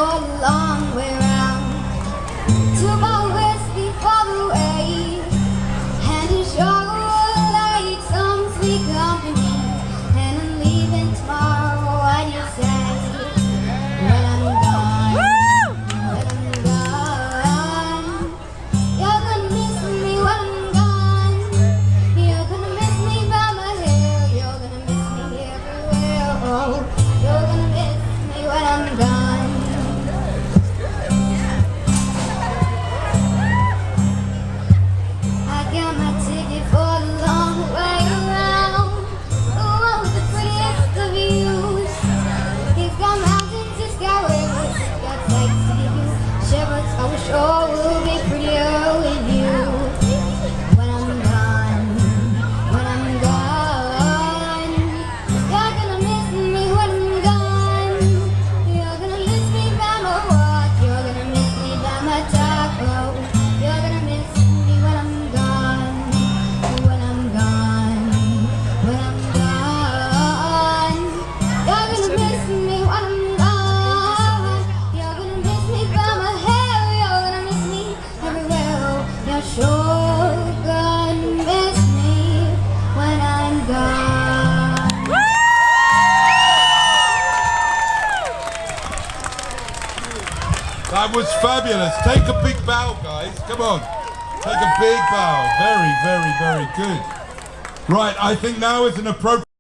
go a long way round. To my west be far away, and you sure would like some sweet company. And I'm leaving tomorrow, what do you say? When I'm gone, when I'm gone, you're gonna miss me when I'm gone. You're gonna miss me by my hair, you're gonna miss me everywhere. Oh, you're gonna miss me when I'm gone. I got my ticket for the long way around, the one with the prettiest of views. It's got mountains, it's got rivers, it's got sights to give you shivers. I wish all will be prettier with you. When I'm gone, when I'm gone, you're gonna miss me when I'm gone. You're gonna miss me by my walk, you're gonna miss me by my taco. You're gonna miss me when I'm gone, when I'm gone, when I'm gone. You're gonna miss me when I'm gone. You're gonna miss me by my hair, you're gonna miss me everywhere. You're sure gonna miss me when I'm gone. That was fabulous. Take a big bow, guys. Come on. Take a big bow. Very, very, very good. Right, I think now is an appropriate